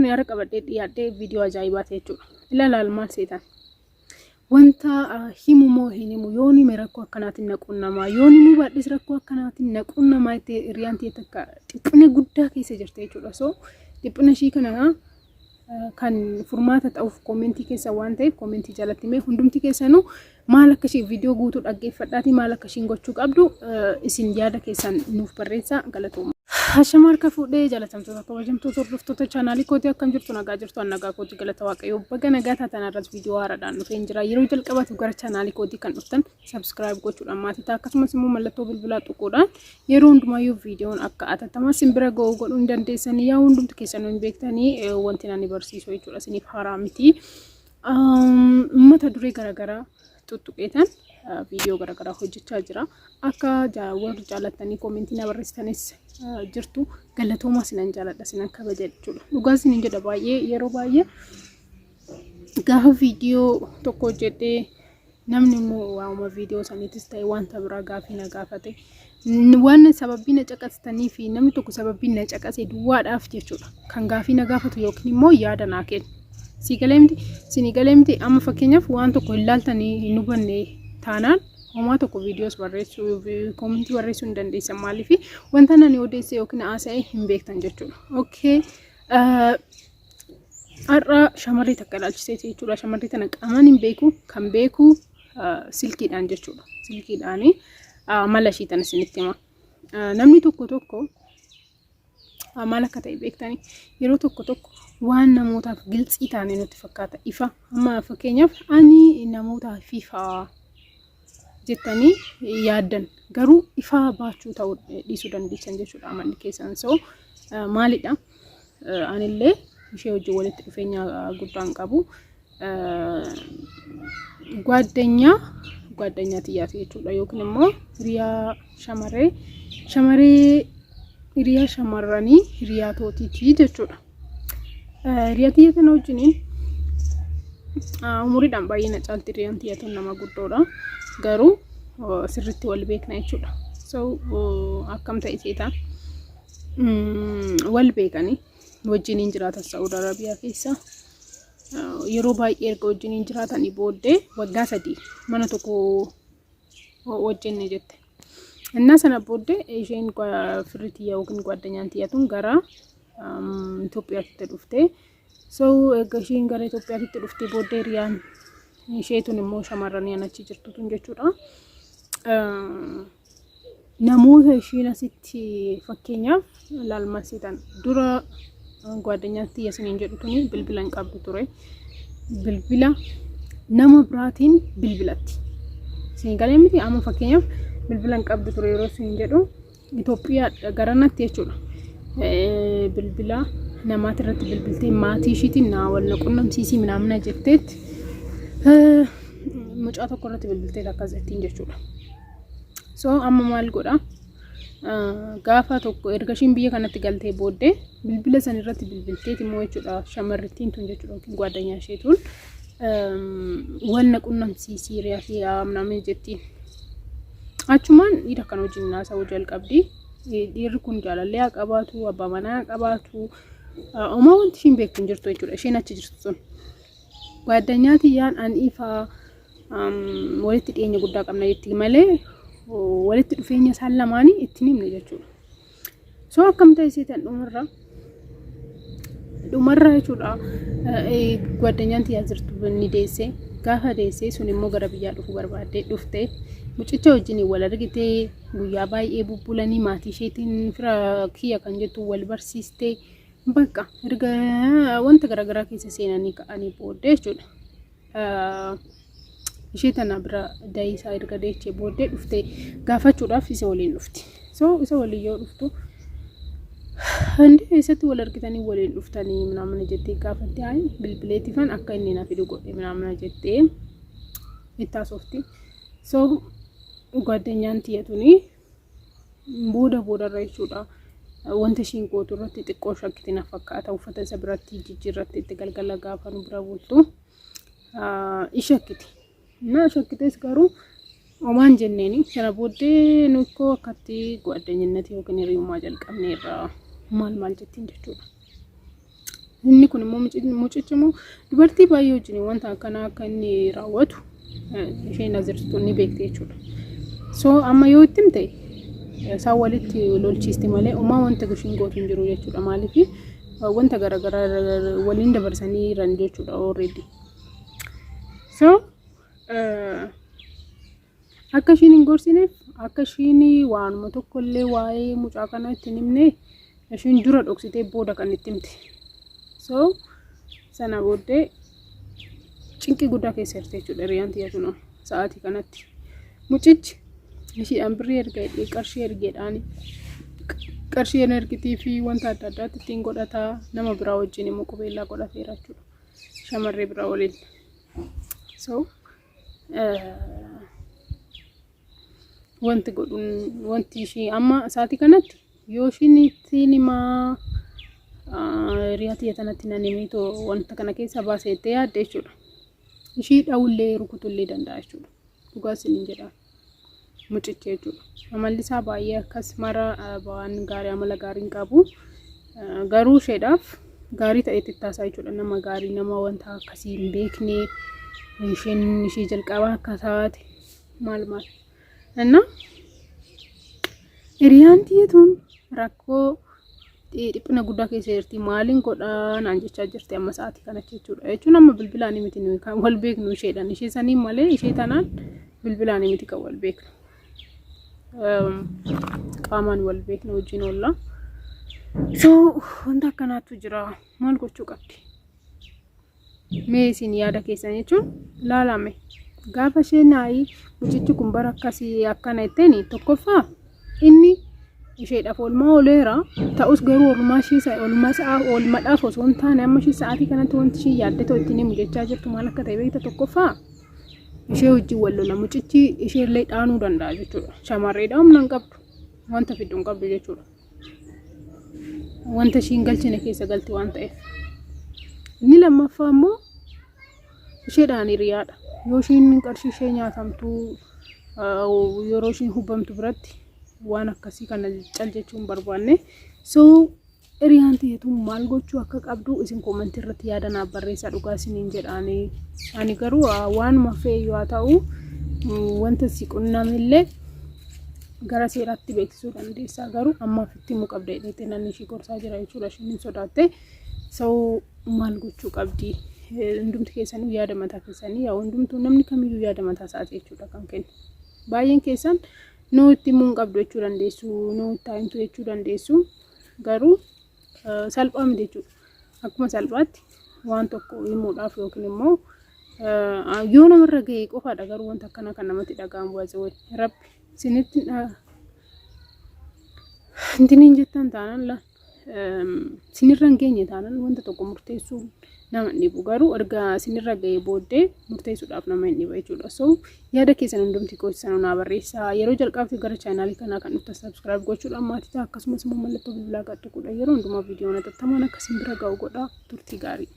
ani harka badde dhiyaadde video ajaa'ibaati jechuudha. Ilaalaal maal seetan. Wanta himumoo hinimu yooni merakko akkanaatiin naquun namaa yooni mu baadhis rakkoo akkanaatiin naquun namaa itti hiriyaan ta'e takka dhiphina guddaa keessa jirte jechuudha. So dhiphina ishii kana kan furmaata ta'uuf komentii keessa waan ta'eef komentii jalatti mee hundumti keessanuu maal akka ishee video guutuu dhaggeeffadhaati maal akka ishiin gochuu qabdu isin yaada keessan nuuf barreessaa galatooma. Hashamar ka fuudhee jalatamtoota kabajamtoota hordoftoota chaanaalii kootii akkam jirtu nagaa jirtu nagaa kootii galata waaqayyoo baga nagaa taatan irratti viidiyoo haaraadhaan dhufeen jira yeroo jalqabaatu gara chaanaalii kootii kan dhuftan subscribe gochuudhaan maatii ta'a akkasumas immoo mallattoo bilbilaa tuquudhaan yeroo hundumayyuu viidiyoon akka atattama simbira ga'uu godhuu hin dandeessanii yaa hundumtu keessanuu hin beektanii wanti nani barsiisuu jechuudha isiniif haaraa miti ummata duree garagaraa tuttuqeetan video garagaraa hojjechaa jira akka warri jaalatanii komentii na barreessanis jirtu galatooma sinan jaaladha sinan kabaja jechuudha dhugaa sinin jedha baay'ee yeroo baay'ee gaafa video tokko hojjedhee namni immoo waa'uma video saniitis ta'e wanta biraa gaafii na gaafate waan sababii na caqasatanii fi namni tokko sababii na caqase duwwaadhaaf jechuudha kan gaafii na gaafatu yookiin immoo yaada naa kennu Sinigalemti amma fakkeenyaaf waan tokko ilaaltanii hin hubanne taanaan homaa tokko videos barreessuu komentii barreessuu hin dandeessan maaliif wanta nani odeesse yookiin haasa'e hin beektan jechuudha. Okay. Har'a shamarree takka ilaalchisee jechuudha. Shamarree tana qaamaan hin beeku kan beeku silkiidhaan jechuudha. Silkiidhaani mala ishii tana isinitti hima. Namni tokko maal akka ta'e beektanii yeroo tokko waan namootaaf gilxii taane nutti fakkaata ifa amma fakkeenyaaf ani namootaaf ifa jettanii yaaddan garuu ifa baachuu ta'uu dhiisuu dandeessan jechuudha amalli keessan so maalidha anillee ishee hojii walitti dhufeenya guddaan qabu gwaaddanyaa tiyyaati jechuudha yookiin immoo hiriyaa shamarree hiriyaa shamarranii hiriyaa tootiitii jechuudha. Hiriyaa tiyyatan wajjiniin umuriidhaan baay'ee na caalti hiriyaan tiyyatan nama guddoodha garuu sirriitti wal beekna jechuudha. So akkam ta'e seetaan wal beekanii wajjiniin jiraatan Saudi Arabiyaa keessa yeroo baay'ee erga wajjiniin jiraatanii booddee waggaa 3 mana tokko wajjin jette. Inna sana booddee isheen firritii yookiin gwaddanyaan tiyyatun gara Itoophiyaatti dhufte. So isheen gara Itoophiyaatti dhufte booddee hiriyaan isheetun immoo shamarranii achi jirtutun jechuudha. Namoota isheen asitti fakkeenyaaf laalmasiitan dura gwaddanyaan tiyya isiniin jedhutun bilbila hin qabdu ture. Bilbila nama biraatiin bilbilatti. Isin galee miti amma fakkeenyaaf bilbilan qabdu ture yeroo isin jedhu Itoophiyaa garanatti jechuudha. Bilbila namaati irratti bilbiltee maatii ishiitiin naa wal qunnamsiisii minamna jetteetti mucaa tokko irratti bilbiltee akkas jettiin jechuudha. So amma maal godha gaafa tokko erga ishiin biyya kanatti galtee booddee bilbila san irratti bilbilteeti immoo jechuudha shamarrittiin tun jechuudha gwaaddanyaa isheetuun wal qunnamsiisii hiriyaa fi minamna jettiin. Achumaan dhiira kan wajjin naasa'uu jalqabdi. Dhiirri kun jaalallee haa qabaatu, abbaa manaa haa qabaatu. Oma wanti ishiin beektu hin jirtu jechuudha. Isheen achi jirtu sun. Gwaaddanyaa tiyyaan an ifa walitti dhiyeenya guddaa qabna jetti malee walitti dhufeenya isaan lamaanii ittiin himne jechuudha. So akkam ta'e seetan dhumarra jechuudha. Gwaddanyaan tiyyaa jirtu ni deesse. Gaafa deesse sun immoo gara biyyaa dhufuu barbaadde dhufte. Mucicha wajjin wal argite guyyaa baay'ee bubbulanii maatii isheetiin fira kiyya kan jettu wal barsiiste bakka erga wanta garagaraa keessa seenanii ka'anii booddee jechuudha. Ishee tana bira daayisaa erga deechee booddee dhufte gaafachuudhaaf isa waliin dhufti. So isa waliin yoo dhuftu handi isatti wal argitanii waliin dhuftanii minamna jettee gaafatte hayi bilbileetifan akka inni na fidu godhe minamna jettee ittaasofti. So gwaddanyaan tiyyatuni booda jechuudha wanta ishiin gootu irratti xiqqoo shakkiti na fakkaata uffata isa biratti jijjiirratti itti galgala gaafa nu bira bultu ishakkiti na shakkites garuu omaan jenneeni kana booddee nu ikkoo akkatti gwaddanyannati yookiin hiriyummaa jalqabne irraa maal jettiin jechuudha. inni kun immoo mucichi immoo dubartii baay'ee wajjin wanta akkanaa akka inni raawwatu isheen azirtuun ni beekte jechuudha. So amma yoo itti himte isaan walitti lolchiiste malee uumaa wanta gushiin gootu hin jiru jechuudha. Maaliif wanta garaagaraa waliin dabarsanii jiran jechuudha already. So akka ishiin hin gorsineef akka ishiin waanuma tokkollee waa'ee mucaa kanaa itti hin himne ishiin dura dhoksitee booda kan itti himte. So sana booddee cinqii guddaa keessa jirti jechuudha hiriyaan tiyyatu sa'aatii kanatti. Mucichi ishiidhaan birrii erga qarshii ergeedhaan qarshii ergitii fi wanta adda addaatti ittiin godhataa nama biraa wajjin immoo qubeellaa godhateera jechuudha. Shamarree biraa waliin. So wanti godhuun wanti ishii amma sa'aatii kanatti yoo ishiin ittiin himaa hiriyyaa tiyyatanatti naanneetoo wanta kana keessa baasettee yaadde jechuudha. Ishii dhawullee rukutullee danda'a jechuudha. Dhugaas hin jedhaa. Mucichi jechuudha. Amalli isaa baay'ee akkas mara waan gaarii amala gaarii hin qabu. Garuu isheedhaaf gaarii ta'etti taasaa jechuudha. Nama gaarii nama wanta akkasii hin beekne ishee jalqabaa akka taate maal. Enna hiriyaan tiyyatuun rakkoo dhiphina guddaa keessa jirti. Maaliin godhaa naan jechaa jirti amma sa'aatii kanatti jechuudha. Jechuun amma bilbilaan miti nuyi kan wal beeknu isheedhaan. Ishee saniin malee ishee tanaan bilbilaan miti kan wal beeknu. Qaamaan wal beeknu wajjin oolla. So wanta akkanaatu jira. Maal gochuu qabdi? Mee isin yaada keessan jechuun ilaalame. Gaafa isheen mucichi kun bara akkasii akkana jetteen tokkoffaa inni isheedhaaf oolmaa ooleera. Ta'us garuu oolmaadhaaf osoo hin taane amma ishee sa'aatii kanatti wanti ishee yaaddetoo ittiin himu jechaa jirtu maal akka ta'e beekta tokkoffaa ishee wajjin wal lola. Mucichi isheellee dhaanuu danda'a jechuudha. Shamarreedha humna hin qabdu. Wanta fiddu hin qabdu jechuudha. Wanta ishiin galchine keessa galti waan ta'eef. Inni lammaffaa immoo isheedhaan hiriyaadha. Yoo ishiin qarshii ishee nyaatamtu yeroo ishiin hubbamtu biratti waan akkasii kana cal jechuun barbaanne. So hiriyaan tiyyatu maal gochuu akka qabdu isin koomentii irratti yaada naaf barreessaa. Dhugaa isiniin jedhaanii ani garuu waanuma fe'e yoo ta'u wanta si qunnamillee gara seeraatti beeksisuu dandeessaa. Garuu ammaaf itti himuu qabda jedhee namni ishii gorsaa jira jechuudha. Isheen sodaatte. So maal gochuu qabdi? Hundumti keessanii yaada mataa keessanii yaa hundumtuu namni kamiyyuu yaada mataa isaati jechuudha kan kennu. Baay'een keessan nuu itti himuu qabdu jechuu dandeessu, nuu itti himtu jechuu dandeessu. Garuu salphaa miti jechuudha. Akkuma salphaatti waan tokko himuudhaaf yookiin immoo yoo namarra ga'e qofaadha. Garuu wanta akkana kan namatti dhaga'amu baay'ee wayii rabbi sinitti intiniin jettan taanaan sinirra hin geenye taanaan wanta tokko murteessuu nama hin dhibu. Garuu erga sinirra ga'ee booddee murteessuudhaaf nama hin dhiba jechuudha. So yaada keessan hundumti qoosisan naa barreessaa. Yeroo jalqabaaf gara chaanaalii kanaa kan dhuftan subscribe gochuudhaan maatii ta'a akkasumas immoo mallattoo bilbilaa gadda godha. Yeroo hundumaa viidiyoon atattamaan akkasiin bira ga'u godha. Turtii gaarii.